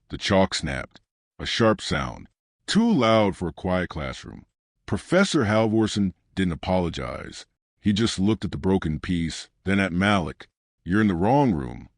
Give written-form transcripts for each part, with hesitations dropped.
The chalk snapped. A sharp sound. Too loud for a quiet classroom. Professor Halvorsen didn't apologize. He just looked at the broken piece, then at Malik. "You're in the wrong room."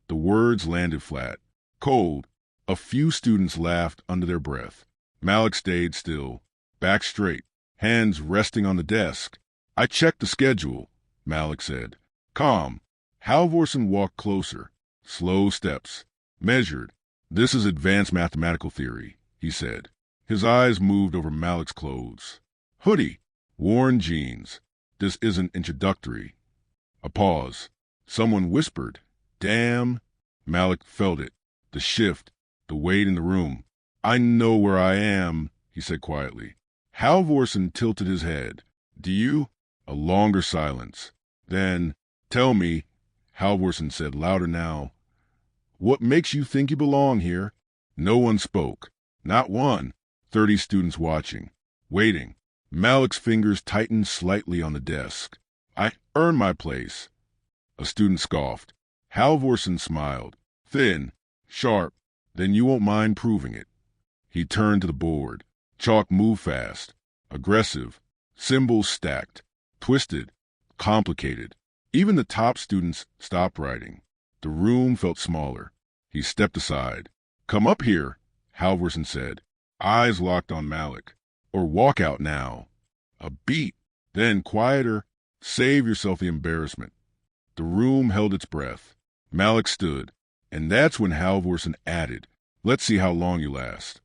The words landed flat. Cold. A few students laughed under their breath. Malik stayed still, back straight, hands resting on the desk. "I checked the schedule," Malik said. Calm. Halvorsen walked closer. Slow steps. Measured. "This is advanced mathematical theory," he said. His eyes moved over Malik's clothes. Hoodie. Worn jeans. "This isn't introductory." A pause. Someone whispered, "Damn." Malik felt it. The shift. The weight in the room. "I know where I am," he said quietly. Halvorsen tilted his head. "Do you?" A longer silence. Then, "Tell me," Halvorsen said louder now, "what makes you think you belong here?" No one spoke. Not one. 30 students watching. Waiting. Malik's fingers tightened slightly on the desk. "I earned my place." A student scoffed. Halvorsen smiled. Thin. Sharp. "Then you won't mind proving it." He turned to the board. Chalk moved fast. Aggressive. Symbols stacked. Twisted. Complicated. Even the top students stopped writing. The room felt smaller. He stepped aside. "Come up here," Halvorsen said. Eyes locked on Malik. "Or walk out now." A beat. Then quieter. "Save yourself the embarrassment." The room held its breath. Malik stood. And that's when Halvorsen added, "Let's see how long you last."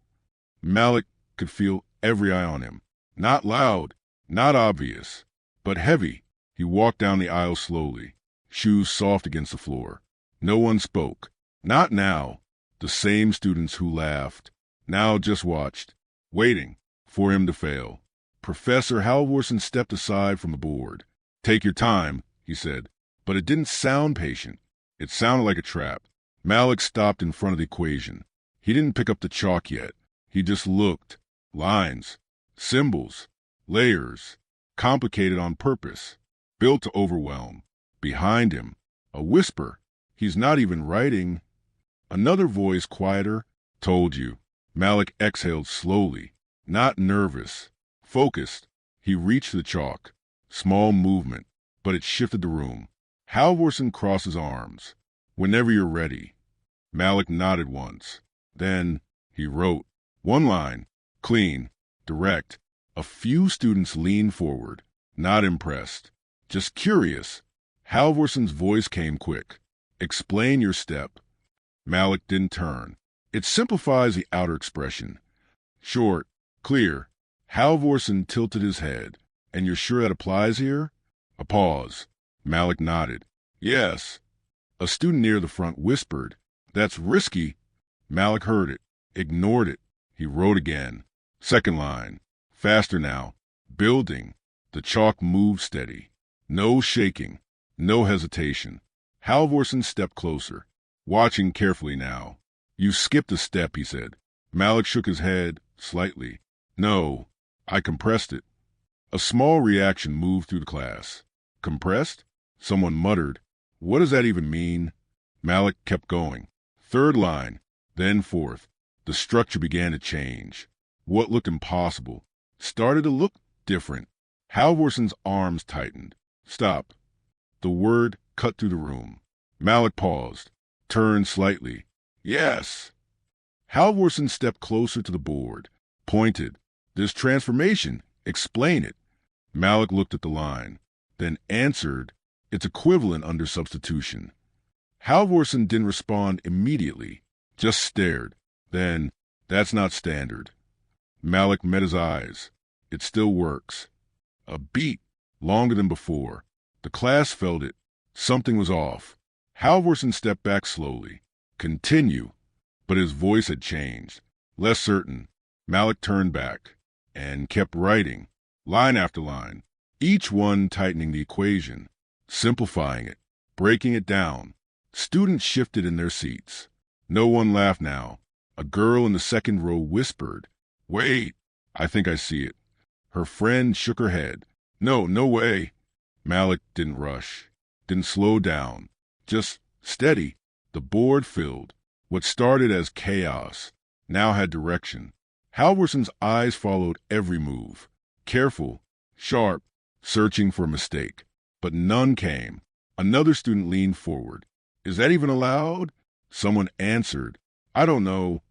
Malik could feel every eye on him. Not loud. Not obvious. But heavy. He walked down the aisle slowly. Shoes soft against the floor. No one spoke. Not now. The same students who laughed. Now just watched. Waiting. For him to fail. Professor Halvorsen stepped aside from the board. "Take your time," he said. But it didn't sound patient. It sounded like a trap. Malik stopped in front of the equation. He didn't pick up the chalk yet. He just looked. Lines. Symbols. Layers. Complicated on purpose. Built to overwhelm. Behind him. A whisper. "He's not even writing." Another voice, quieter. "Told you." Malik exhaled slowly. Not nervous. Focused. He reached the chalk. Small movement. But it shifted the room. Halvorsen crossed his arms. "Whenever you're ready." Malik nodded once. Then he wrote. One line. Clean. Direct. A few students leaned forward. Not impressed. Just curious. Halvorsen's voice came quick. "Explain your step." Malik didn't turn. It simplifies the outer expression. Short. Clear. Halvorsen tilted his head. "And you're sure that applies here?" A pause. Malik nodded. "Yes." A student near the front whispered, "That's risky." Malik heard it. Ignored it. He wrote again. Second line. Faster now. Building. The chalk moved steady. No shaking. No hesitation. Halvorsen stepped closer. Watching carefully now. "You skipped a step," he said. Malik shook his head, slightly. "No. I compressed it." A small reaction moved through the class. "Compressed?" Someone muttered. "What does that even mean?" Malik kept going. Third line. Then fourth. The structure began to change. What looked impossible started to look different. Halvorsen's arms tightened. "Stop." The word cut through the room. Malik paused. Turned slightly. "Yes." Halvorsen stepped closer to the board. Pointed. "This transformation. Explain it." Malik looked at the line. Then answered, "It's equivalent under substitution." Halvorsen didn't respond immediately. Just stared. Then, "That's not standard." Malik met his eyes. "It still works." A beat. Longer than before. The class felt it. Something was off. Halvorsen stepped back slowly. "Continue." But his voice had changed. Less certain. Malik turned back. And kept writing. Line after line. Each one tightening the equation. Simplifying it. Breaking it down. Students shifted in their seats. No one laughed now. A girl in the second row whispered, "Wait, I think I see it." Her friend shook her head. "No, no way." Malik didn't rush. Didn't slow down. Just steady. The board filled. What started as chaos now had direction. Halvorson's eyes followed every move, careful, sharp, searching for a mistake. But none came. Another student leaned forward. Is that even allowed? Someone answered. I don't know.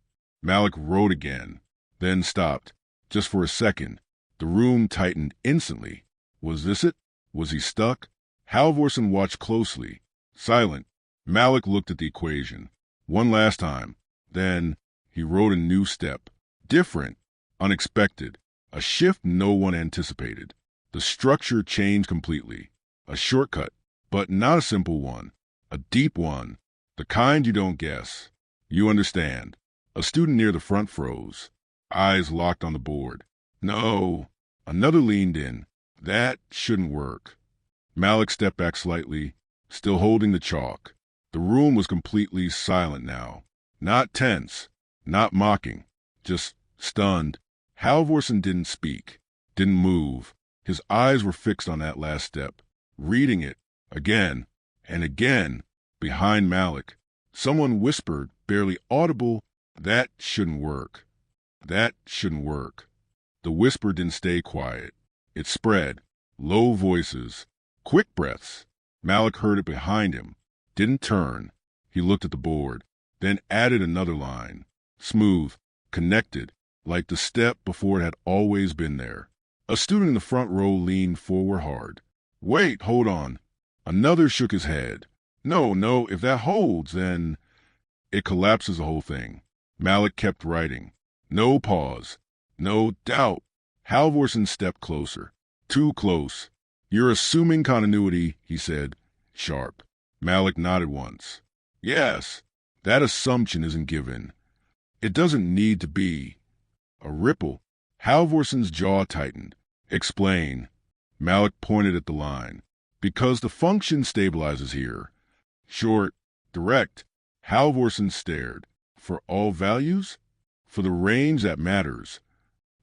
Malik wrote again, then stopped. Just for a second. The room tightened instantly. Was this it? Was he stuck? Halvorson watched closely. Silent. Malik looked at the equation. One last time. Then he wrote a new step. Different. Unexpected. A shift no one anticipated. The structure changed completely. A shortcut, but not a simple one. A deep one. The kind you don't guess. You understand. A student near the front froze. Eyes locked on the board. No. Another leaned in. That shouldn't work. Malik stepped back slightly, still holding the chalk. The room was completely silent now. Not tense, not mocking, just stunned. Halvorson didn't speak, didn't move. His eyes were fixed on that last step, reading it again and again behind Malik. Someone whispered, barely audible, that shouldn't work. That shouldn't work. The whisper didn't stay quiet. It spread. Low voices. Quick breaths. Malik heard it behind him. Didn't turn. He looked at the board, then added another line. Smooth. Connected. Like the step before it had always been there. A student in the front row leaned forward hard. Wait, hold on. Another shook his head. No, if that holds, then it collapses the whole thing. Malik kept writing. No pause. No doubt. Halvorson stepped closer. Too close. You're assuming continuity, he said, sharp. Malik nodded once. Yes, that assumption isn't given. It doesn't need to be. A ripple. Halvorson's jaw tightened. Explain. Malik pointed at the line. Because the function stabilizes here. Short, direct. Halvorson stared. For all values? For the range that matters.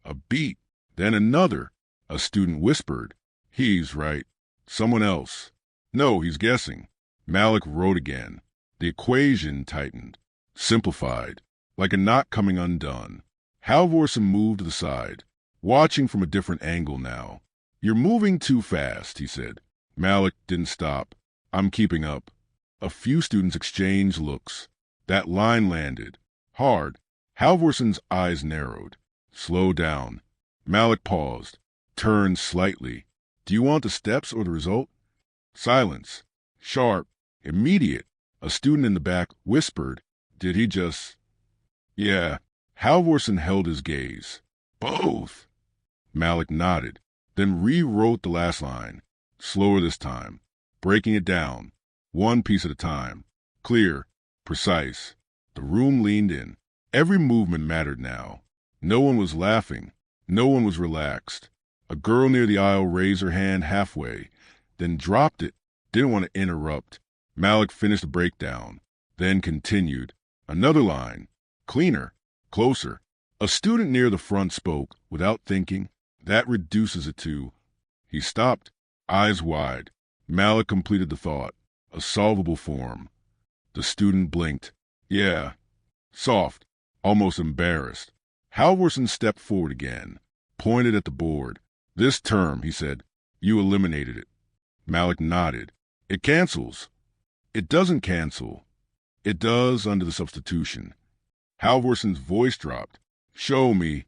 A beat, then another. A student whispered. He's right. Someone else. No, he's guessing. Malik wrote again. The equation tightened. Simplified. Like a knot coming undone. Halvorson moved to the side, watching from a different angle now. You're moving too fast, he said. Malik didn't stop. I'm keeping up. A few students exchanged looks. That line landed. Hard. Halvorson's eyes narrowed. Slow down. Malik paused. Turned slightly. Do you want the steps or the result? Silence. Sharp. Immediate. A student in the back whispered. Did he just... Yeah. Halvorson held his gaze. Both. Malik nodded, then rewrote the last line. Slower this time. Breaking it down. One piece at a time. Clear. Precise. The room leaned in. Every movement mattered now. No one was laughing. No one was relaxed. A girl near the aisle raised her hand halfway, then dropped it. Didn't want to interrupt. Malik finished the breakdown, then continued. Another line. Cleaner. Closer. A student near the front spoke, without thinking. That reduces it to... He stopped, eyes wide. Malik completed the thought. A solvable form. The student blinked. Yeah. Soft. Almost embarrassed. Halvorson stepped forward again, pointed at the board. This term, he said, you eliminated it. Malik nodded. It cancels. It doesn't cancel. It does under the substitution. Halvorson's voice dropped. Show me.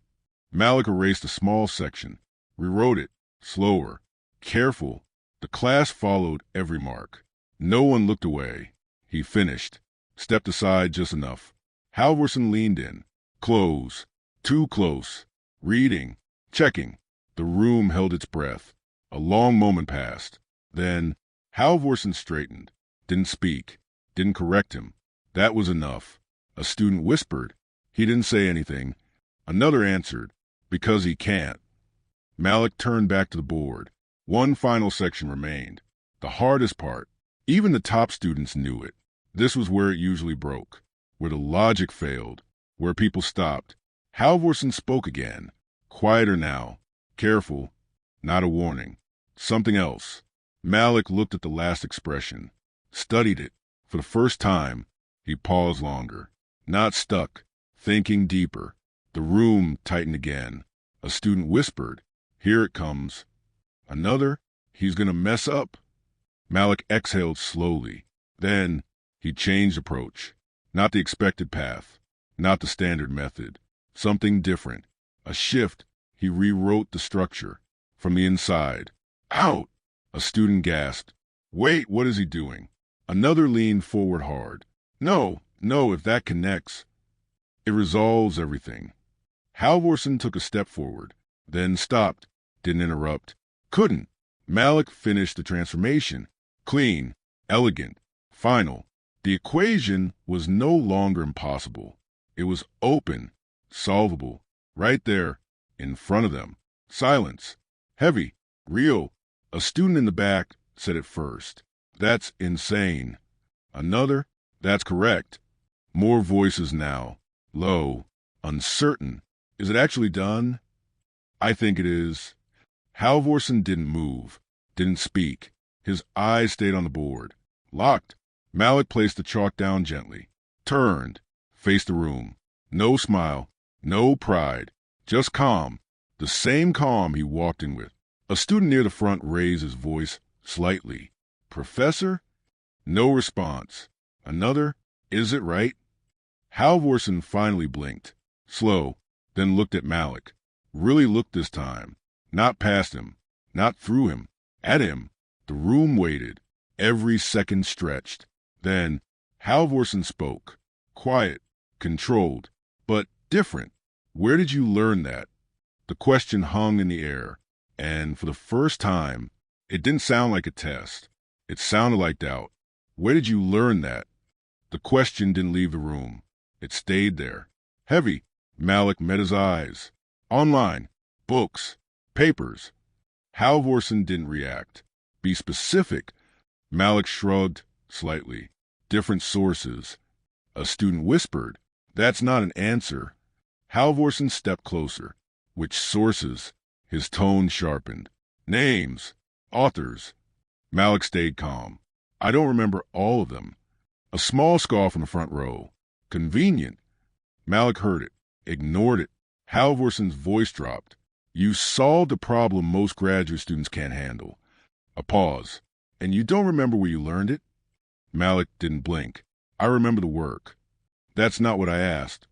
Malik erased a small section, rewrote it, slower, careful. The class followed every mark. No one looked away. He finished, stepped aside just enough. Halvorson leaned in. Close. Too close. Reading. Checking. The room held its breath. A long moment passed. Then Halvorson straightened. Didn't speak. Didn't correct him. That was enough. A student whispered. He didn't say anything. Another answered. Because he can't. Malik turned back to the board. One final section remained. The hardest part. Even the top students knew it. This was where it usually broke. Where the logic failed. Where people stopped. Halvorson spoke again. Quieter now. Careful. Not a warning. Something else. Malik looked at the last expression. Studied it. For the first time, he paused longer. not stuck, thinking deeper. The room tightened again. A student whispered, "Here it comes." Another, "He's gonna mess up." Malik exhaled slowly. Then he changed approach. Not the expected path, not the standard method. Something different. A shift. He rewrote the structure. From the inside. "Out!" A student gasped. "Wait, what is he doing?" Another leaned forward hard. No, if that connects, it resolves everything." Halvorson took a step forward, then stopped, didn't interrupt. Couldn't. Malik finished the transformation. Clean, elegant, final. The equation was no longer impossible. It was open, solvable, right there, in front of them. Silence. Heavy. Real. A student in the back said it first. "That's insane." Another, "That's correct." More voices now. Low. Uncertain. "Is it actually done?" "I think it is." Halvorson didn't move, didn't speak. His eyes stayed on the board. Locked. Malik placed the chalk down gently. Turned. Faced the room. No smile. No pride. Just calm. The same calm he walked in with. A student near the front raised his voice slightly. "Professor?" No response. Another, "Is it right?" Halvorson finally blinked. Slow. Then looked at Malik. Really looked this time. Not past him. Not through him. At him. The room waited. Every second stretched. Then Halvorson spoke. Quiet. Controlled. But different. "Where did you learn that?" The question hung in the air. And for the first time, it didn't sound like a test. It sounded like doubt. "Where did you learn that?" The question didn't leave the room. It stayed there. Heavy. Malik met his eyes. "Online. Books. Papers." Halvorson didn't react. "Be specific." Malik shrugged slightly. "Different sources." A student whispered, "That's not an answer." Halvorson stepped closer. "Which sources?" His tone sharpened. "Names. Authors." Malik stayed calm. "I don't remember all of them." A small scoff in the front row. "Convenient." Malik heard it, ignored it. Halvorson's voice dropped. "You solved a problem most graduate students can't handle." A pause. "And you don't remember where you learned it?" Malik didn't blink. "I remember the work." "That's not what I asked."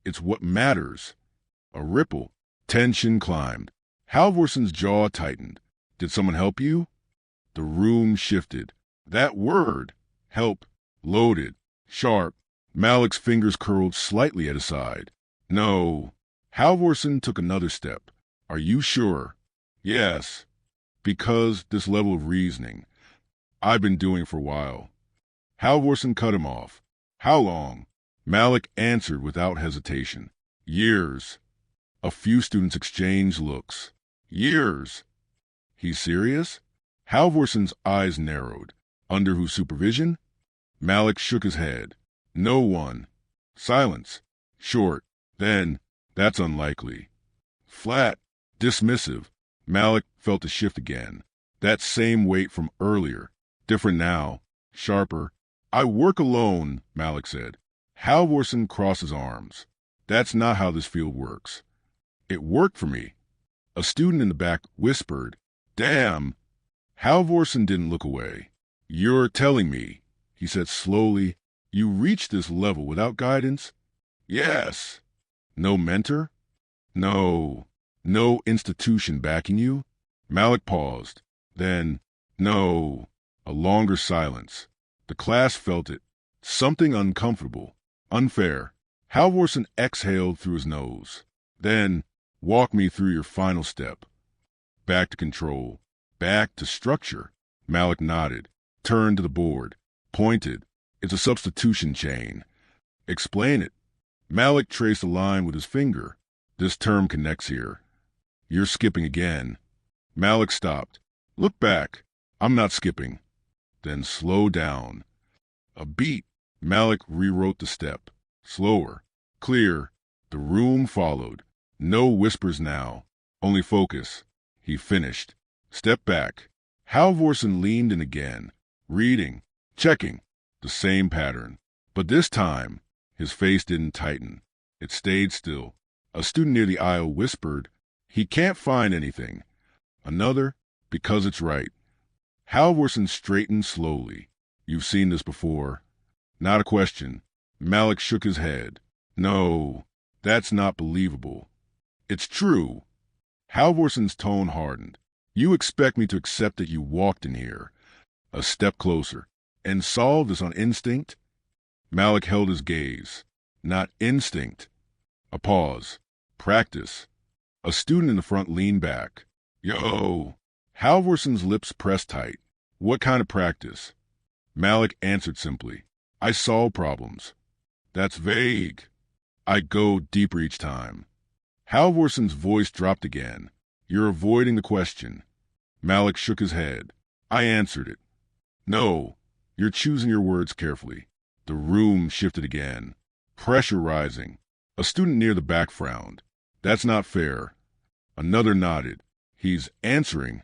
"It's what matters." A ripple. Tension climbed. Halvorson's jaw tightened. "Did someone help you?" The room shifted. That word, help, loaded, sharp. Malik's fingers curled slightly at his side. "No." Halvorson took another step. "Are you sure?" "Yes." "Because this level of reasoning, I've been doing for a while." Halvorson cut him off. "How long?" Malik answered without hesitation. "Years." A few students exchanged looks. "Years." "He's serious?" Halvorson's eyes narrowed. "Under whose supervision?" Malik shook his head. "No one." Silence. Short. Then, "That's unlikely." Flat. Dismissive. Malik felt the shift again. That same weight from earlier. Different now. Sharper. "I work alone," Malik said. Halvorson crossed his arms. "That's not how this field works." "It worked for me." A student in the back whispered, "Damn." Halvorson didn't look away. "You're telling me," he said slowly, "you reached this level without guidance?" "Yes." "No mentor?" "No." "No institution backing you?" Malik paused. Then, "No." A longer silence. The class felt it. Something uncomfortable. Unfair. Halvorson exhaled through his nose. Then, "Walk me through your final step." Back to control. Back to structure. Malik nodded. Turned to the board. Pointed. "It's a substitution chain." "Explain it." Malik traced a line with his finger. "This term connects here." "You're skipping again." Malik stopped. "Look back." "I'm not skipping." Then slow down. A beat. Malik rewrote the step. Slower. Clear. The room followed. No whispers now. Only focus. He finished. Step back. Halvorson leaned in again. Reading. Checking. The same pattern. But this time, His face didn't tighten. It stayed still. A student near the aisle whispered, "He can't find anything." Another, "Because it's right." Halvorson straightened slowly. "You've seen this before." "Not a question." Malik shook his head. "No, that's not believable." "It's true." Halvorson's tone hardened. "You expect me to accept that you walked in here a step closer and solved this on instinct?" Malik held his gaze. "Not instinct." A pause. "Practice." A student in the front leaned back. "Yo." Halvorson's lips pressed tight. "What kind of practice?" Malik answered simply, "I solve problems." "That's vague." "I go deeper each time." Halvorson's voice dropped again. "You're avoiding the question." Malik shook his head. "I answered it." "No, you're choosing your words carefully." The room shifted again. Pressure rising. A student near the back frowned. "That's not fair." Another nodded. "He's answering."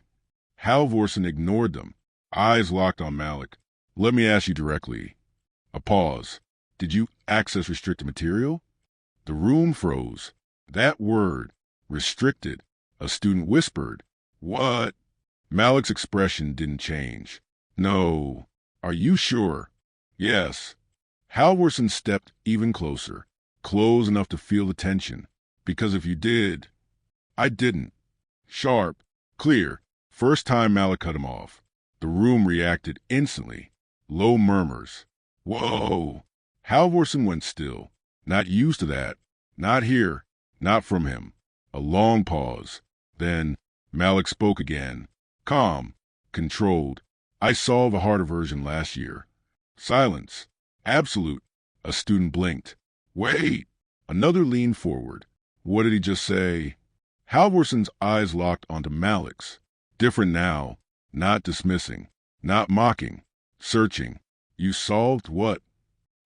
Halvorson ignored them, eyes locked on Malik. "Let me ask you directly." A pause. "Did you access restricted material?" The room froze. That word, restricted. A student whispered, "What?" Malik's expression didn't change. "No." "Are you sure?" "Yes." Halvorson stepped even closer, close enough to feel the tension. "Because if you did..." "I didn't." Sharp, clear. First time Malik cut him off. The room reacted instantly. Low murmurs. "Whoa." Halvorson went still. Not used to that. Not here. Not from him. A long pause. Then Malik spoke again. Calm. Controlled. "I solved a harder version last year." Silence. Absolute. A student blinked. "Wait." Another leaned forward. "What did he just say?" Halvorson's eyes locked onto Malik's. Different now. Not dismissing. Not mocking. Searching. "You solved what?"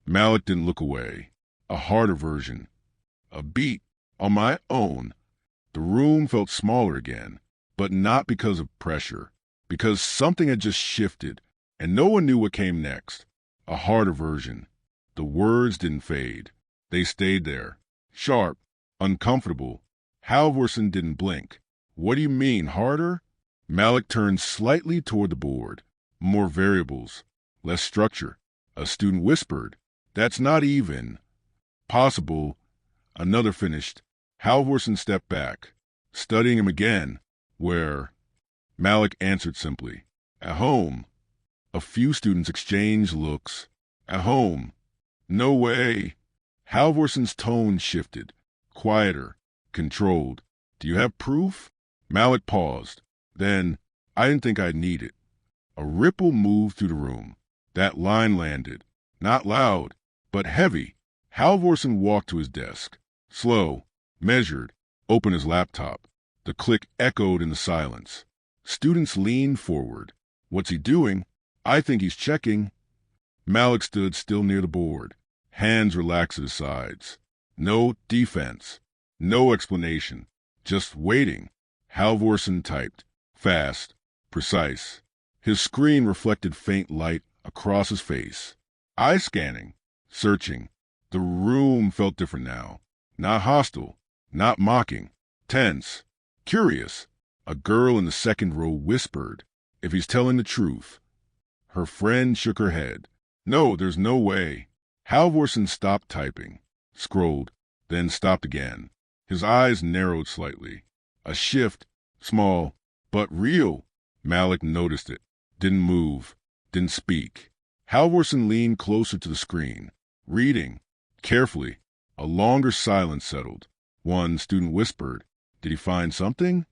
Malik didn't look away. "A harder version. A beat. On my own." The room felt smaller again, but not because of pressure. Because something had just shifted, and no one knew what came next. A harder version. The words didn't fade. They stayed there. Sharp. Uncomfortable. Halvorson didn't blink. "What do you mean, harder?" Malik turned slightly toward the board. More variables. Less structure. A student whispered, "That's not even." "Possible." Another finished. Halvorson stepped back, studying him again. "Where?" Malik answered simply, "At home." A few students exchanged looks. "At home." "No way." Halvorson's tone shifted. Quieter. Controlled. "Do you have proof?" Malik paused. Then, "I didn't think I'd need it." A ripple moved through the room. That line landed. Not loud, but heavy. Halvorson walked to his desk. Slow. Measured. Opened his laptop. The click echoed in the silence. Students leaned forward. "What's he doing?" "I think he's checking." Malik stood still near the board. Hands relaxed at his sides. No defense. No explanation. Just waiting. Halvorson typed. Fast. Precise. His screen reflected faint light across his face. Eye scanning. Searching. The room felt different now. Not hostile. Not mocking. Tense. Curious. A girl in the second row whispered, "If he's telling the truth." Her friend shook her head. "No, there's no way." Halvorson stopped typing. Scrolled. Then stopped again. His eyes narrowed slightly. A shift. Small. But real. Malik noticed it. Didn't move. Didn't speak. Halvorson leaned closer to the screen. Reading. Carefully. A longer silence settled. One student whispered, "Did he find something?"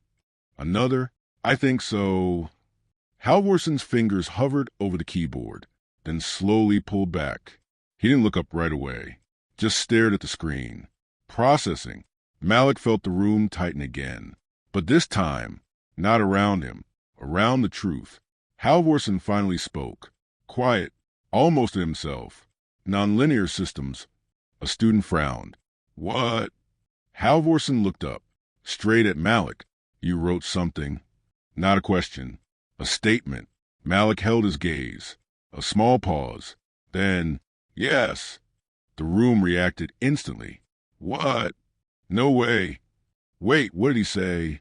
Another, "I think so." Halvorson's fingers hovered over the keyboard, then slowly pulled back. He didn't look up right away. Just stared at the screen. Processing. Malik felt the room tighten again. But this time, not around him. Around the truth. Halvorson finally spoke. Quiet. Almost to himself. "Nonlinear systems." A student frowned. "What?" Halvorson looked up. Straight at Malik. "You wrote something." Not a question. A statement. Malik held his gaze. A small pause. Then, "Yes." The room reacted instantly. What? No way. Wait, what did he say?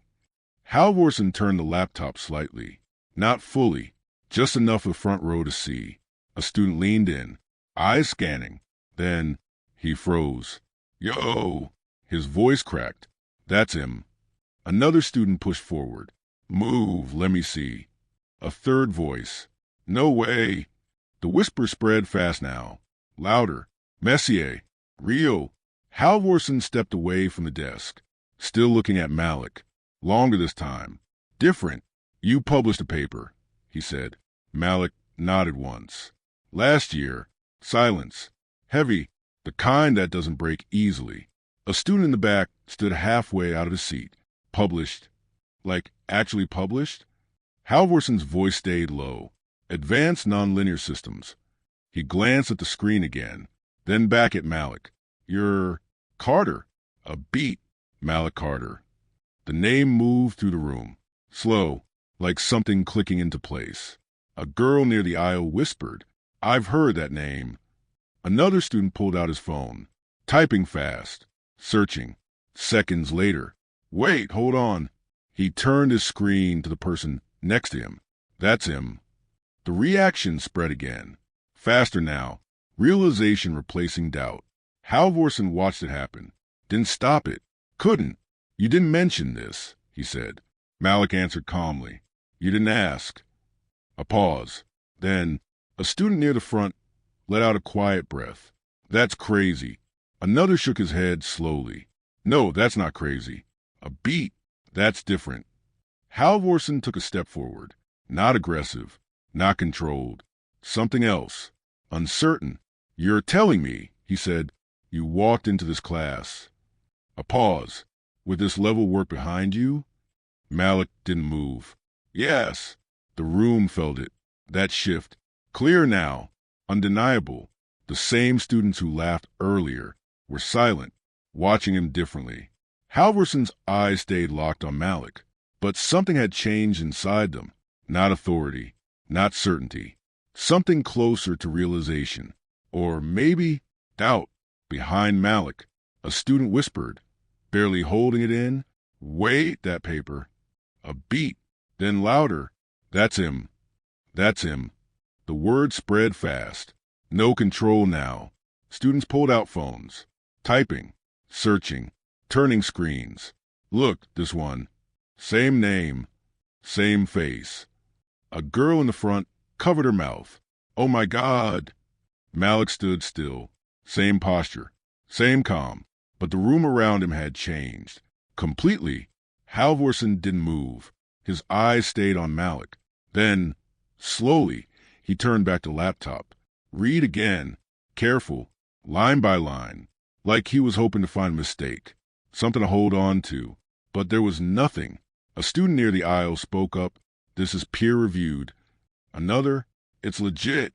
Halvorsen turned the laptop slightly. Not fully, just enough for the front row to see. A student leaned in, eyes scanning. Then he froze. Yo! His voice cracked. That's him. Another student pushed forward. Move, let me see. A third voice. No way. The whisper spread fast now. Louder. Messier. Real. Halvorsen stepped away from the desk, still looking at Malik. Longer this time. Different. You published a paper, he said. Malik nodded once. Last year. Silence. Heavy. The kind that doesn't break easily. A student in the back stood halfway out of his seat. Published. Like, actually published? Halvorsen's voice stayed low. Advanced nonlinear systems. He glanced at the screen again, then back at Malik. You're Carter. A beat. Malik Carter. The name moved through the room. Slow, like something clicking into place. A girl near the aisle whispered, I've heard that name. Another student pulled out his phone, typing fast, searching. Seconds later. Wait, hold on. He turned his screen to the person next to him. That's him. The reaction spread again. Faster now. Realization replacing doubt. Halvorsen watched it happen. Didn't stop it. Couldn't. You didn't mention this, he said. Malik answered calmly. You didn't ask. A pause. Then, a student near the front let out a quiet breath. That's crazy. Another shook his head slowly. No, that's not crazy. A beat. That's different. Halvorsen took a step forward. Not aggressive. Not controlled. Something else. Uncertain. You're telling me, he said, you walked into this class. A pause. With this level work behind you? Malik didn't move. Yes. The room felt it. That shift. Clear now. Undeniable. The same students who laughed earlier were silent, watching him differently. Halvorsen's eyes stayed locked on Malik, but something had changed inside them. Not authority, not certainty. Something closer to realization. Or maybe doubt. Behind Malik, a student whispered, barely holding it in, wait, that paper. A beat, then louder. That's him. That's him. The word spread fast. No control now. Students pulled out phones, typing, searching, turning screens. Look, this one. Same name, same face. A girl in the front covered her mouth. Oh my God. Malik stood still. Same posture, same calm, but the room around him had changed. Completely. Halvorsen didn't move. His eyes stayed on Malik. Then, slowly, he turned back to laptop. Read again. Careful. Line by line. Like he was hoping to find a mistake. Something to hold on to. But there was nothing. A student near the aisle spoke up. This is peer-reviewed. Another, it's legit.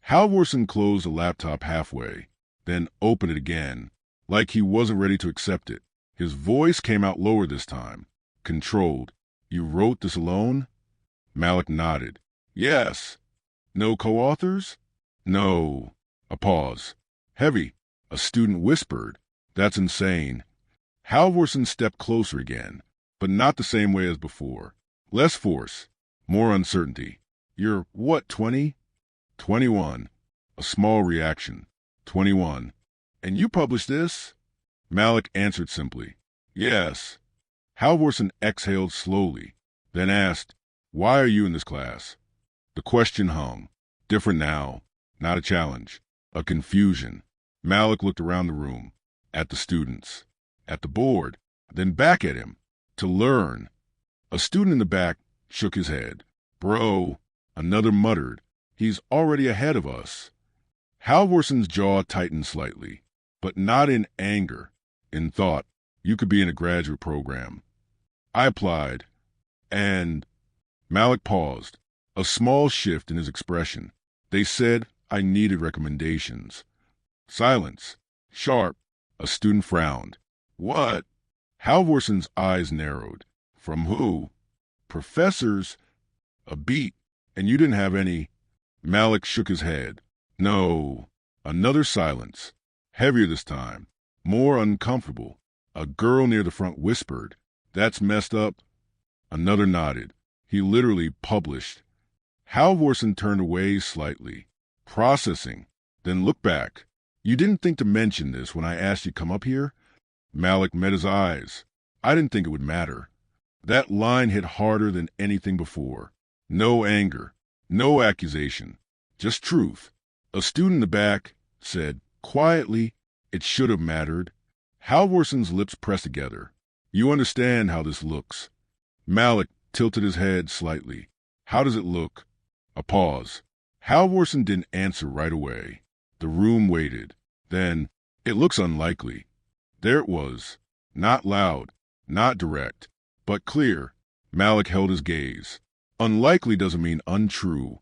Halvorsen closed the laptop halfway, then opened it again, like he wasn't ready to accept it. His voice came out lower this time, controlled. You wrote this alone? Malik nodded. Yes. No co-authors? No. A pause. Heavy. A student whispered. That's insane. Halvorsen stepped closer again, but not the same way as before. Less force, more uncertainty. You're what, 20? 21. A small reaction. 21. And you published this? Malik answered simply. Yes. Halvorsen exhaled slowly, then asked, Why are you in this class? The question hung. Different now. Not a challenge. A confusion. Malik looked around the room, at the students, at the board, then back at him. To learn. A student in the back shook his head. Bro. Another muttered. He's already ahead of us. Halvorsen's jaw tightened slightly, but not in anger. In thought, you could be in a graduate program. I applied, and Malik paused, a small shift in his expression. They said I needed recommendations. Silence. Sharp. A student frowned. What? Halvorsen's eyes narrowed. From who? Professors. A beat. And you didn't have any. Malik shook his head. No. Another silence. Heavier this time. More uncomfortable. A girl near the front whispered, "That's messed up." Another nodded. He literally published. Halvorsen turned away slightly, processing, then looked back. "You didn't think to mention this when I asked you to come up here?" Malik met his eyes. "I didn't think it would matter." That line hit harder than anything before. No anger, no accusation, just truth. A student in the back said, quietly, "It should have mattered." Halvorsen's lips pressed together. "You understand how this looks." Malik tilted his head slightly. "How does it look?" A pause. Halvorsen didn't answer right away. The room waited. Then, "It looks unlikely." There it was. Not loud, not direct, but clear. Malik held his gaze. Unlikely doesn't mean untrue.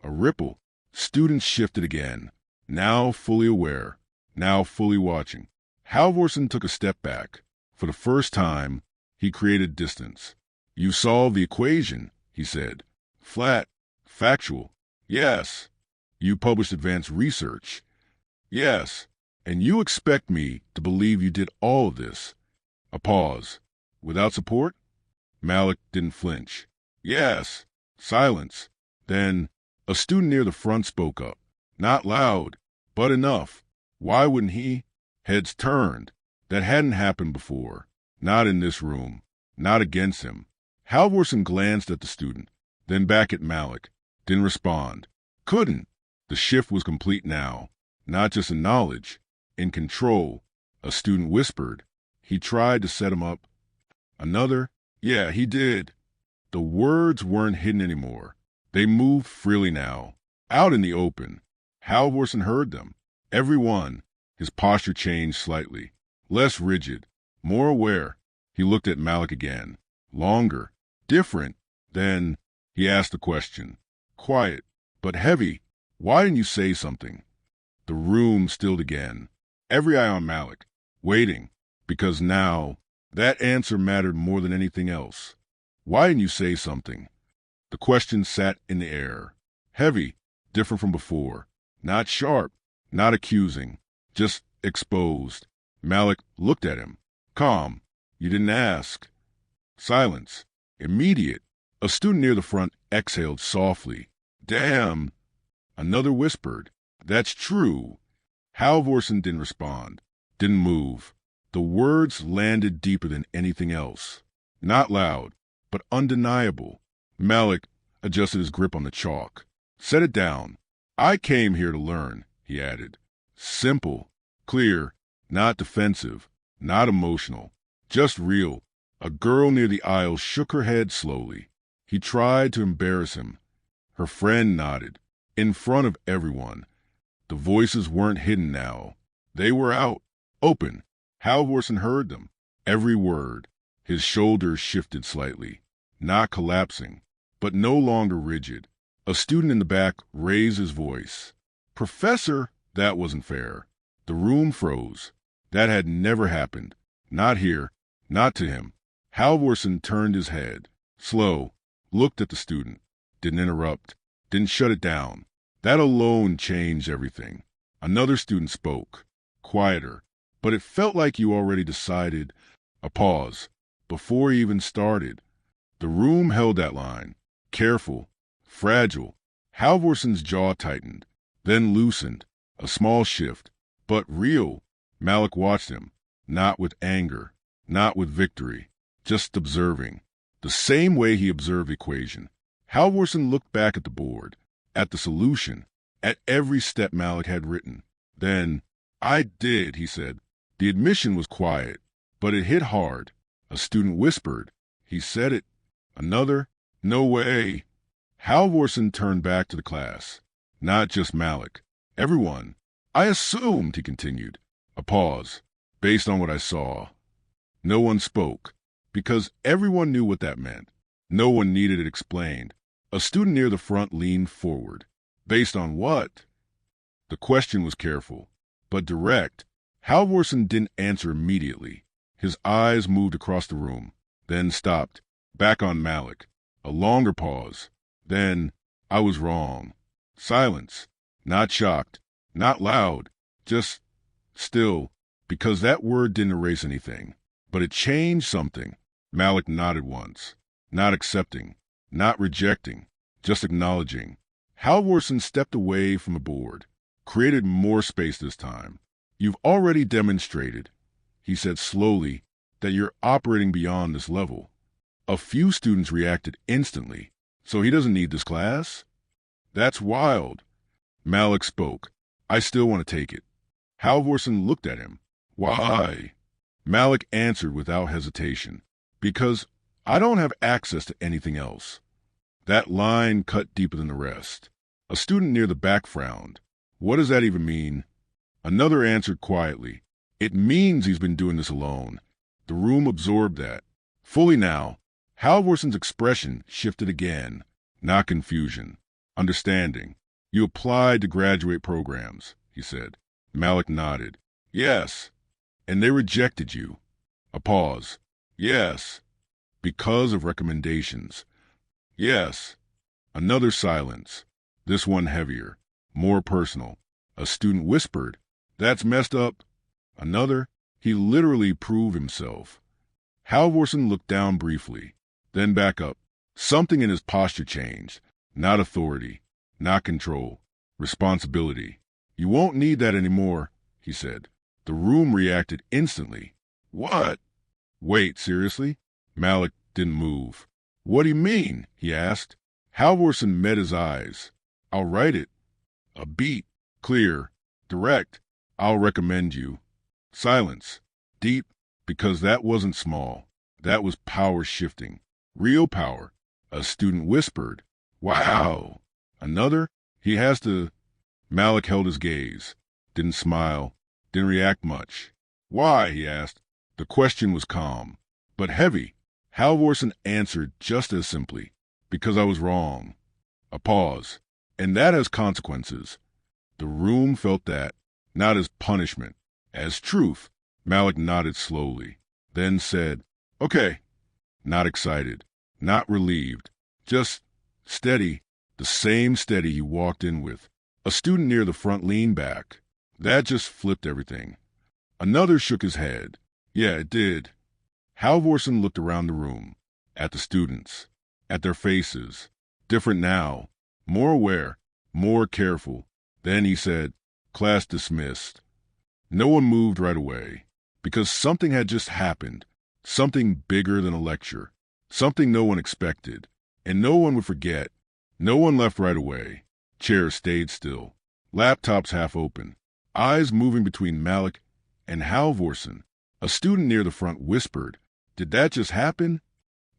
A ripple. Students shifted again. Now fully aware. Now fully watching. Halvorsen took a step back. For the first time, he created distance. "You solved the equation," he said. "Flat. Factual." "Yes." "You published advanced research." "Yes." "And you expect me to believe you did all of this?" A pause. "Without support?" Malik didn't flinch. "Yes." Silence. Then a student near the front spoke up. Not loud, but enough. Why wouldn't he? Heads turned. That hadn't happened before. Not in this room. Not against him. Halvorsen glanced at the student, then back at Malik. Didn't respond. Couldn't. The shift was complete now. Not just in knowledge. In control. A student whispered. He tried to set him up. Another? Yeah, he did. The words weren't hidden anymore. They moved freely now. Out in the open. Halvorsen heard them. Every one. His posture changed slightly. Less rigid. More aware. He looked at Malik again. Longer. Different. Then he asked a question. Quiet, but heavy. "Why didn't you say something?" The room stilled again. Every eye on Malik. Waiting. Because now, that answer mattered more than anything else. "Why didn't you say something?" The question sat in the air. Heavy. Different from before. Not sharp. Not accusing. Just exposed. Malik looked at him. Calm. "You didn't ask." Silence. Immediate. A student near the front exhaled softly. "Damn." Another whispered. "That's true." Halvorsen didn't respond. Didn't move. The words landed deeper than anything else. Not loud, but undeniable. Malik adjusted his grip on the chalk. "Set it down." "I came here to learn," he added. Simple. Clear. Not defensive. Not emotional. Just real. A girl near the aisle shook her head slowly. He tried to embarrass him. Her friend nodded. In front of everyone. The voices weren't hidden now. They were out. Open. Halvorsen heard them. Every word. His shoulders shifted slightly. Not collapsing, but no longer rigid. A student in the back raised his voice. "Professor!" That wasn't fair. The room froze. That had never happened. Not here. Not to him. Halvorsen turned his head. Slow. Looked at the student. Didn't interrupt. Didn't shut it down. That alone changed everything. Another student spoke. Quieter. "But it felt like you already decided." A pause. "Before he even started." The room held that line. Careful. Fragile. Halvorsen's jaw tightened. Then loosened. A small shift. But real. Malik watched him. Not with anger. Not with victory. Just observing. The same way he observed the equation. Halvorsen looked back at the board. At the solution. At every step Malik had written. Then, "I did," he said. The admission was quiet, but it hit hard. A student whispered. "He said it." Another, "No way." Halvorsen turned back to the class. Not just Malik. Everyone. "I assumed," he continued. A pause. "Based on what I saw." No one spoke, because everyone knew what that meant. No one needed it explained. A student near the front leaned forward. "Based on what?" The question was careful, but direct. Halvorsen didn't answer immediately. His eyes moved across the room, then stopped. Back on Malik. A longer pause. Then, "I was wrong." Silence. Not shocked. Not loud. Just Still, because that word didn't erase anything, but it changed something. Malik nodded once, not accepting, not rejecting, just acknowledging. Halvorson stepped away from the board, created more space this time. You've already demonstrated, he said slowly, that you're operating beyond this level. A few students reacted instantly. So he doesn't need this class? That's wild. Malik spoke. I still want to take it. Halvorson looked at him. Why? Malik answered without hesitation. Because I don't have access to anything else. That line cut deeper than the rest. A student near the back frowned. What does that even mean? Another answered quietly. It means he's been doing this alone. The room absorbed that. Fully now, Halvorson's expression shifted again. Not confusion. Understanding. You applied to graduate programs, he said. Malik nodded. Yes. And they rejected you. A pause. Yes. Because of recommendations. Yes. Another silence. This one heavier. More personal. A student whispered. That's messed up. Another. He literally proved himself. Halvorson looked down briefly, then back up. Something in his posture changed. Not authority. Not control. Responsibility. You won't need that anymore, he said. The room reacted instantly. What? Wait, seriously? Malik didn't move. What do you mean? He asked. Halvorson met his eyes. I'll write it. A beat. Clear. Direct. I'll recommend you. Silence. Deep. Because that wasn't small. That was power shifting. Real power. A student whispered. Wow. Another. He has to. Malik held his gaze. Didn't smile. Didn't react much. Why? He asked. The question was calm, but heavy. Halvorson answered just as simply. Because I was wrong. A pause. And that has consequences. The room felt that, not as punishment, as truth. Malik nodded slowly, then said, Okay. Not excited, not relieved, just steady, the same steady he walked in with. A student near the front leaned back. That just flipped everything. Another shook his head. Yeah, it did. Halvorson looked around the room, at the students, at their faces, different now, more aware, more careful. Then he said, Class dismissed. No one moved right away, because something had just happened, something bigger than a lecture, something no one expected, and no one would forget. No one left right away. Chairs stayed still, laptops half open, eyes moving between Malik and Halvorson. A student near the front whispered, Did that just happen?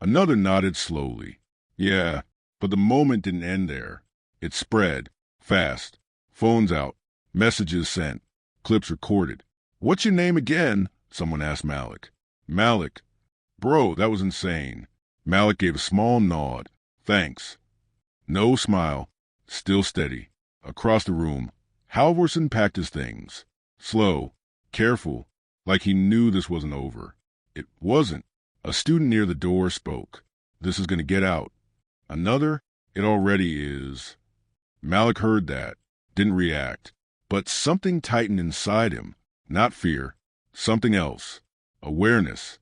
Another nodded slowly. Yeah, but the moment didn't end there. It spread, fast. Phones out, messages sent, clips recorded. What's your name again? Someone asked Malik. Malik. Bro, that was insane. Malik gave a small nod. Thanks. No smile. Still steady. Across the room, Halvorson packed his things. Slow, careful, like he knew this wasn't over. It wasn't. A student near the door spoke. This is going to get out. Another, it already is. Malik heard that, didn't react, but something tightened inside him. Not fear, something else. Awareness.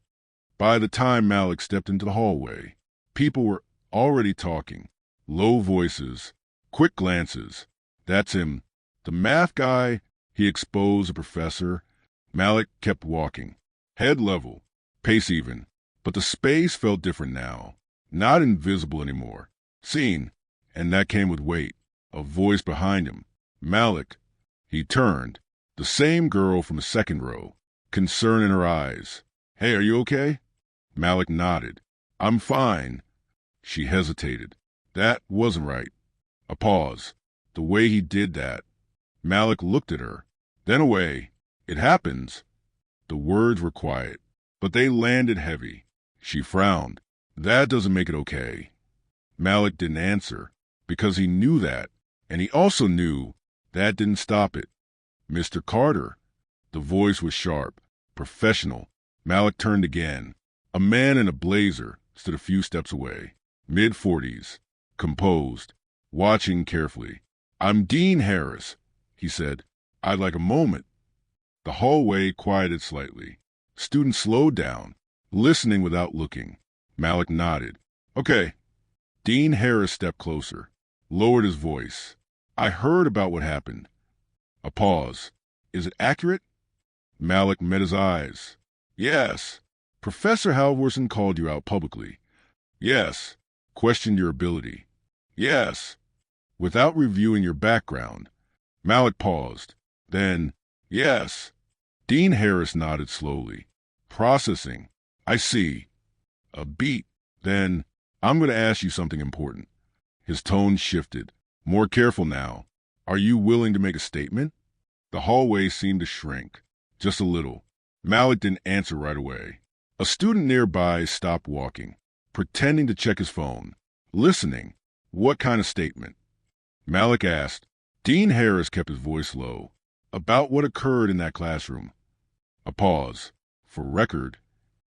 By the time Malik stepped into the hallway, people were already talking. Low voices, quick glances. That's him. The math guy, he exposed the professor. Malik kept walking. Head level, pace even. But the space felt different now. Not invisible anymore. Seen. And that came with weight. A voice behind him. Malik. He turned. The same girl from the second row. Concern in her eyes. Hey, are you okay? Malik nodded. I'm fine. She hesitated. That wasn't right. A pause. The way he did that. Malik looked at her. Then away. It happens. The words were quiet, but they landed heavy. She frowned. That doesn't make it okay. Malik didn't answer, because he knew that, and he also knew that didn't stop it. Mr. Carter. The voice was sharp, professional. Malik turned again. A man in a blazer stood a few steps away, mid-40s, composed, watching carefully. I'm Dean Harris, he said. I'd like a moment. The hallway quieted slightly. Students slowed down, listening without looking. Malik nodded. Okay. Dean Harris stepped closer, lowered his voice. I heard about what happened. A pause. Is it accurate? Malik met his eyes. Yes. Professor Halvorsen called you out publicly. Yes. Questioned your ability. Yes. Without reviewing your background. Malik paused. Then, yes. Dean Harris nodded slowly. Processing. I see. A beat. Then, I'm going to ask you something important. His tone shifted. More careful now. Are you willing to make a statement? The hallway seemed to shrink. Just a little. Malik didn't answer right away. A student nearby stopped walking, pretending to check his phone, listening. What kind of statement? Malik asked. Dean Harris kept his voice low. About what occurred in that classroom. A pause. For record.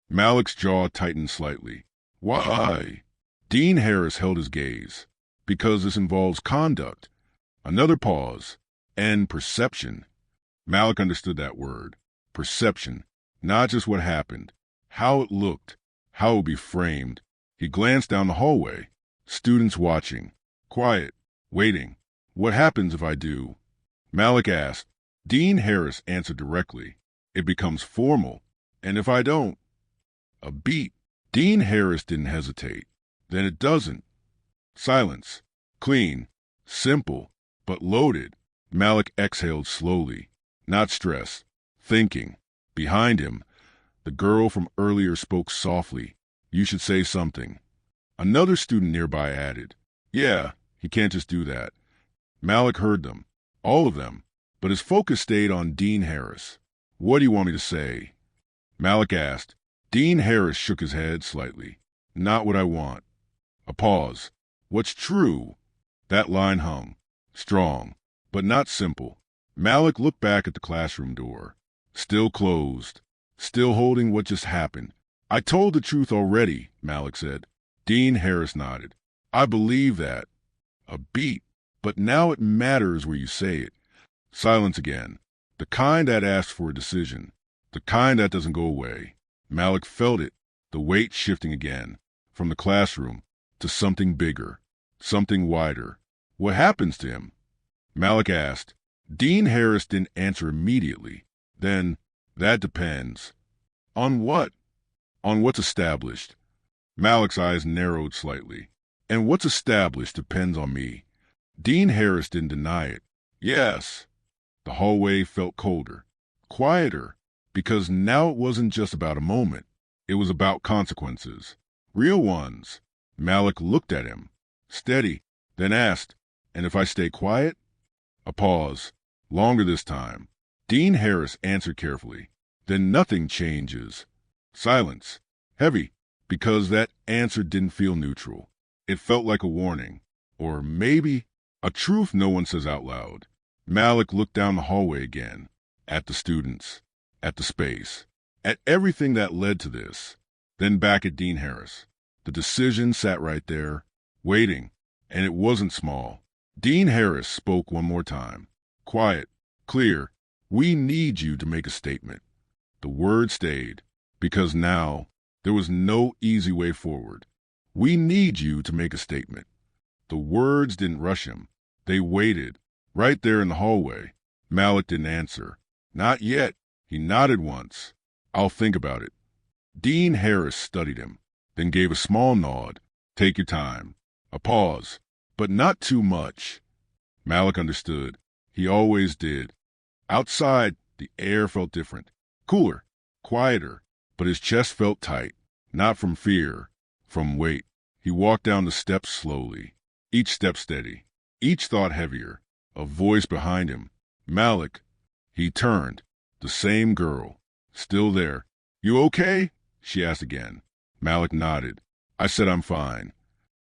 Malik's jaw tightened slightly. Why? Dean Harris held his gaze. Because this involves conduct. Another pause. And perception. Malik understood that word. Perception. Not just what happened. How it looked. How it would be framed. He glanced down the hallway. Students watching. Quiet. Waiting. What happens if I do? Malik asked. Dean Harris answered directly. It becomes formal. And if I don't? A beat. Dean Harris didn't hesitate. Then it doesn't. Silence. Clean. Simple. But loaded. Malik exhaled slowly. Not stressed. Thinking. Behind him, the girl from earlier spoke softly. You should say something. Another student nearby added. Yeah, he can't just do that. Malik heard them. All of them. But his focus stayed on Dean Harris. What do you want me to say? Malik asked. Dean Harris shook his head slightly. Not what I want. A pause. What's true? That line hung. Strong, but not simple. Malik looked back at the classroom door. Still closed. Still holding what just happened. I told the truth already, Malik said. Dean Harris nodded. I believe that. A beat. But now it matters where you say it. Silence again. The kind that asks for a decision. The kind that doesn't go away. Malik felt it. The weight shifting again. From the classroom to something bigger. Something wider. What happens to him? Malik asked. Dean Harris didn't answer immediately. Then, that depends. On what? On what's established. Malik's eyes narrowed slightly. And what's established depends on me. Dean Harris didn't deny it. Yes. The hallway felt colder. Quieter. Because now it wasn't just about a moment. It was about consequences. Real ones. Malik looked at him. Steady. Then asked, and if I stay quiet? A pause. Longer this time. Dean Harris answered carefully. Then nothing changes. Silence. Heavy. Because that answer didn't feel neutral. It felt like a warning. Or maybe a truth no one says out loud. Malik looked down the hallway again. At the students. At the space. At everything that led to this. Then back at Dean Harris. The decision sat right there. Waiting. And it wasn't small. Dean Harris spoke one more time. Quiet. Clear. We need you to make a statement. The word stayed, because now there was no easy way forward. We need you to make a statement. The words didn't rush him. They waited, right there in the hallway. Malik didn't answer. Not yet. He nodded once. I'll think about it. Dean Harris studied him, then gave a small nod. Take your time. A pause, but not too much. Malik understood. He always did. Outside, the air felt different. Cooler, quieter, but his chest felt tight. Not from fear, from weight. He walked down the steps slowly, each step steady, each thought heavier. A voice behind him. Malik. He turned. The same girl. Still there. You okay? She asked again. Malik nodded. I said I'm fine.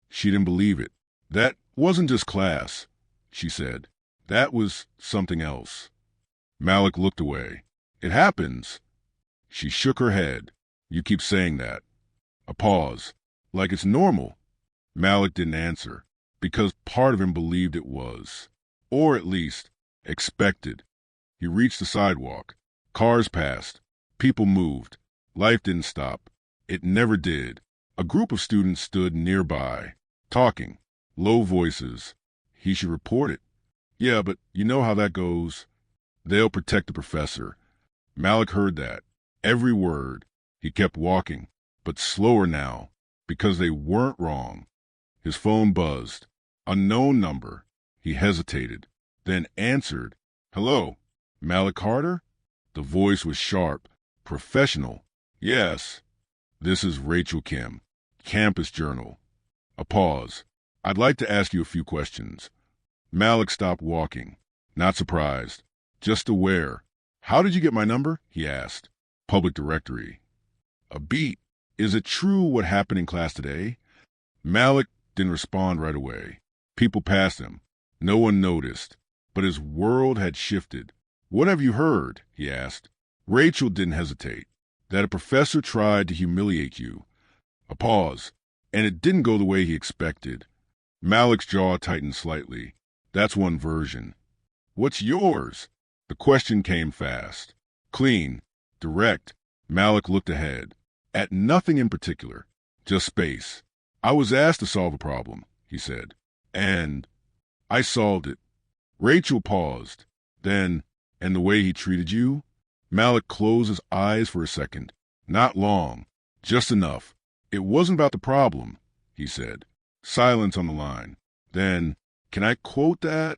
She didn't believe it. That wasn't just class, she said. That was something else. Malik looked away. It happens. She shook her head. You keep saying that. A pause. Like it's normal. Malik didn't answer, because part of him believed it was. Or at least, expected. He reached the sidewalk, Cars passed. People moved. Life didn't stop. It never did. A group of students stood nearby, talking. Low voices. He should report it. Yeah, but you know how that goes. They'll protect the professor. Malik heard that. Every word. He kept walking, but slower now, because they weren't wrong. His phone buzzed. Unknown number. He hesitated, then answered. Hello, Malik Carter? The voice was sharp, professional. Yes. This is Rachel Kim, Campus Journal. A pause. I'd like to ask you a few questions. Malik stopped walking, not surprised, just aware. How did you get my number? He asked. Public directory. A beat. Is it true what happened in class today? Malik didn't respond right away. People passed him. No one noticed, but his world had shifted. What have you heard? He asked. Rachel didn't hesitate. That a professor tried to humiliate you. A pause, and it didn't go the way he expected. Malik's jaw tightened slightly. That's one version. What's yours? The question came fast. Clean, direct. Malik looked ahead. At nothing in particular, just space. I was asked to solve a problem, he said. And I solved it. Rachel paused. Then, and the way he treated you? Malik closed his eyes for a second. Not long, just enough. It wasn't about the problem, he said. Silence on the line. Then, can I quote that?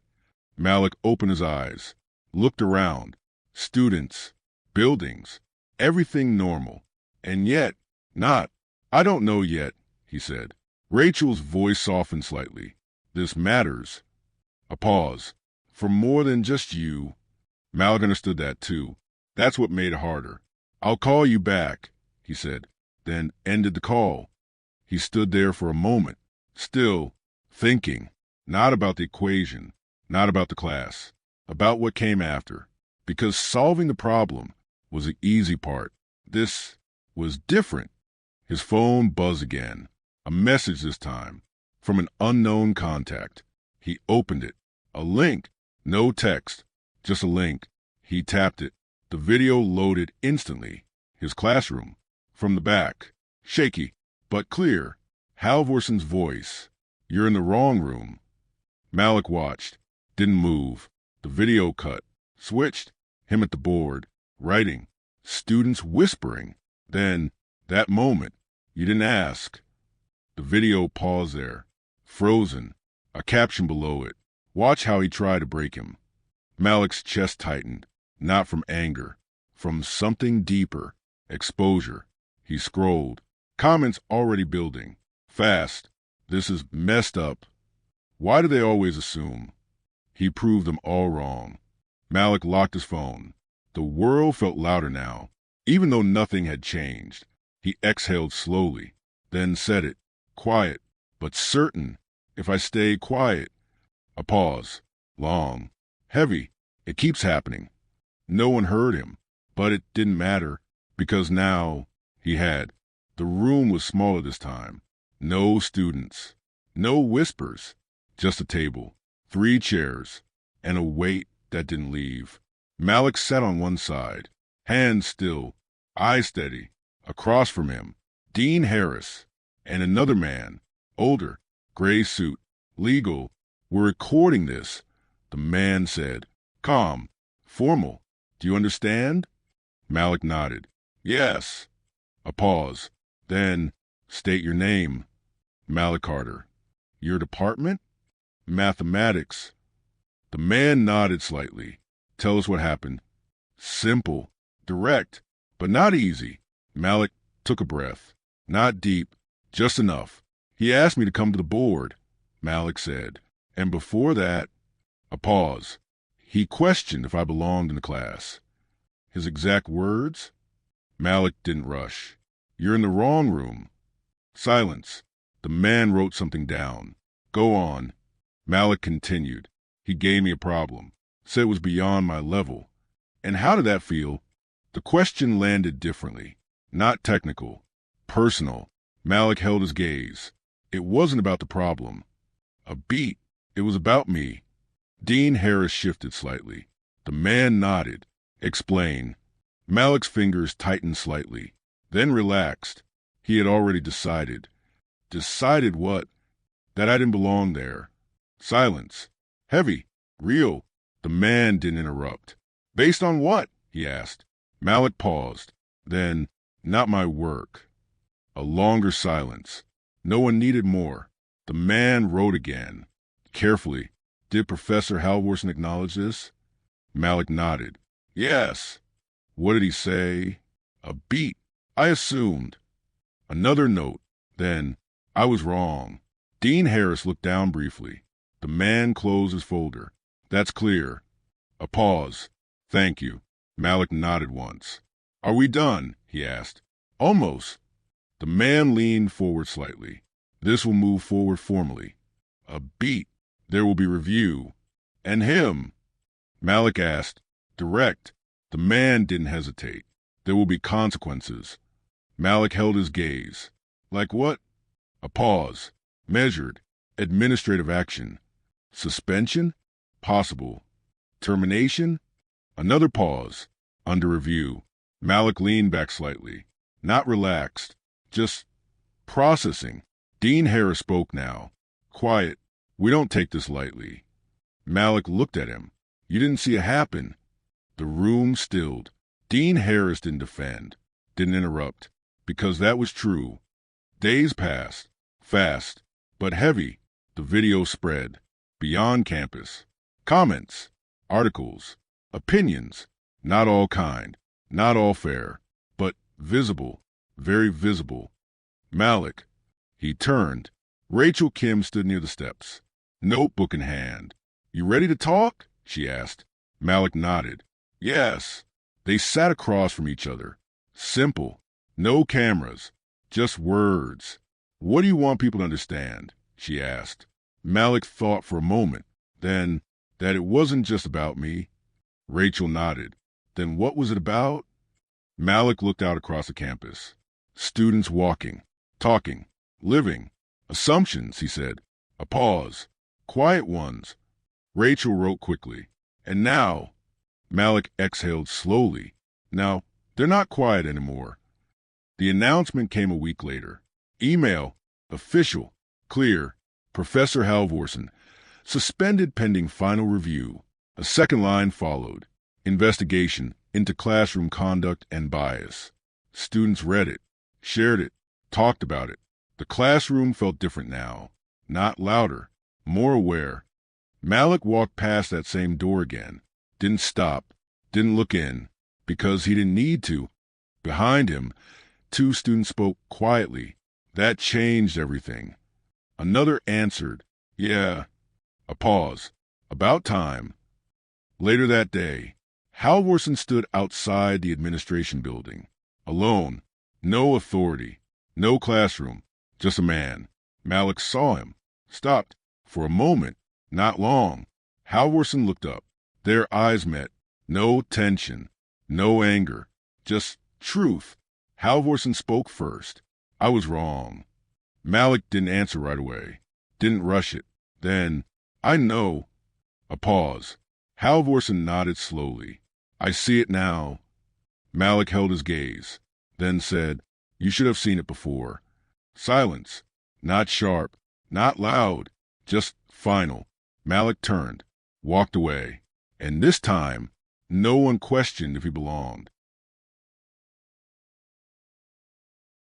Malik opened his eyes, looked around. Students, buildings, everything normal. And yet, not. I don't know yet, he said. Rachel's voice softened slightly. This matters. A pause. For more than just you. Malik understood that too. That's what made it harder. I'll call you back, he said, then ended the call. He stood there for a moment, still thinking, not about the equation, not about the class, about what came after, because solving the problem was the easy part. This was different. His phone buzzed again, a message this time, from an unknown contact. He opened it. A link, no text, just a link. He tapped it. The video loaded instantly. His classroom. From the back. Shaky, but clear. Halvorson's voice. You're in the wrong room. Malik watched. Didn't move. The video cut. Switched. Him at the board. Writing. Students whispering. Then, that moment. You didn't ask. The video paused there. Frozen. A caption below it. Watch how he tried to break him. Malik's chest tightened. Not from anger. From something deeper. Exposure. He scrolled. Comments already building. Fast. This is messed up. Why do they always assume? He proved them all wrong. Malik locked his phone. The world felt louder now, even though nothing had changed. He exhaled slowly, then said it. Quiet, but certain. If I stay quiet. A pause. Long. Heavy. It keeps happening. No one heard him, but it didn't matter, because now he had. The room was smaller this time. No students. No whispers. Just a table, 3 chairs, and a weight that didn't leave. Malik sat on one side, hands still, eyes steady. Across from him, Dean Harris, and another man, older, gray suit, legal. We're recording this, the man said. Calm, formal. Do you understand? Malik nodded. Yes. A pause. Then, state your name. Malik Carter. Your department? Mathematics. The man nodded slightly. Tell us what happened. Simple, direct, but not easy. Malik took a breath. Not deep, just enough. He asked me to come to the board, Malik said. And before that, a pause. He questioned if I belonged in the class. His exact words? Malik didn't rush. You're in the wrong room. Silence. The man wrote something down. Go on. Malik continued. He gave me a problem. Said it was beyond my level. And how did that feel? The question landed differently. Not technical. Personal. Malik held his gaze. It wasn't about the problem. A beat. It was about me. Dean Harris shifted slightly. The man nodded. Explain. Malik's fingers tightened slightly, then relaxed. He had already decided. Decided what? That I didn't belong there. Silence. Heavy. Real. The man didn't interrupt. Based on what? He asked. Malik paused. Then, not my work. A longer silence. No one needed more. The man wrote again. Carefully. Did Professor Halvorsen acknowledge this? Malik nodded. Yes. What did he say? A beat. I assumed. Another note. Then, I was wrong. Dean Harris looked down briefly. The man closed his folder. That's clear. A pause. Thank you. Malik nodded once. Are we done? He asked. Almost. The man leaned forward slightly. This will move forward formally. A beat. There will be review. And him? Malik asked. Direct. The man didn't hesitate. There will be consequences. Malik held his gaze. Like what? A pause. Measured. Administrative action. Suspension? Possible. Termination? Another pause. Under review. Malik leaned back slightly. Not relaxed. Just processing. Dean Harris spoke now. Quiet. We don't take this lightly. Malik looked at him. You didn't see it happen. The room stilled. Dean Harris didn't defend. Didn't interrupt. Because that was true. Days passed. Fast. But heavy. The video spread. Beyond campus. Comments. Articles. Opinions. Not all kind. Not all fair. But visible. Very visible. Malik. He turned. Rachel Kim stood near the steps. Notebook in hand. You ready to talk? She asked. Malik nodded. Yes. They sat across from each other. Simple. No cameras. Just words. What do you want people to understand? She asked. Malik thought for a moment. Then, that it wasn't just about me. Rachel nodded. Then what was it about? Malik looked out across the campus. Students walking, talking, living. Assumptions, he said. A pause. Quiet ones. Rachel wrote quickly. And now, Malik exhaled slowly. Now, they're not quiet anymore. The announcement came a week later. Email. Official. Clear. Professor Halvorsen. Suspended pending final review. A second line followed. Investigation into classroom conduct and bias. Students read it, shared it, talked about it. The classroom felt different now. Not louder. More aware. Malik walked past that same door again. Didn't stop. Didn't look in. Because he didn't need to. Behind him, two students spoke quietly. That changed everything. Another answered, yeah. A pause. About time. Later that day, Halvorsen stood outside the administration building. Alone. No authority. No classroom. Just a man. Malik saw him. Stopped. For a moment. Not long. Halvorsen looked up. Their eyes met. No tension. No anger. Just truth. Halvorsen spoke first. I was wrong. Malik didn't answer right away. Didn't rush it. Then, I know. A pause. Halvorsen nodded slowly. I see it now. Malik held his gaze. Then said, you should have seen it before. Silence. Not sharp. Not loud. Just final. Malik turned. Walked away. And this time, no one questioned if he belonged.